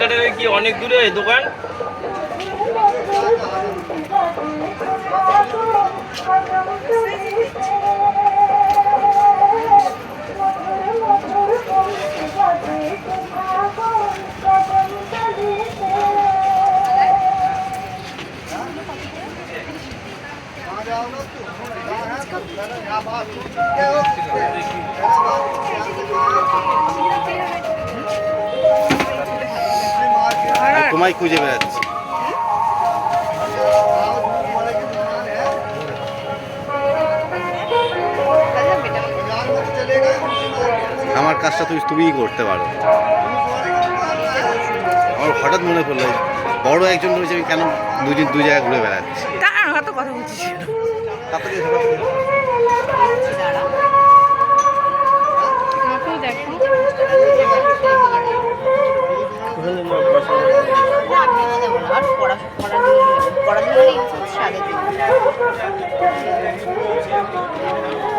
ফ্লিপকার্টের কি অনেক দূরে দোকান? তোমায় খুঁজে বেড়াচ্ছি। আমার কাজটা তুমিই করতে পারো। আমার হঠাৎ মনে পড়লো বড় একজন রয়েছে, আমি কেন দুদিন দু জায়গায় ঘুরে বেড়াচ্ছি। তা কথা বলছিস।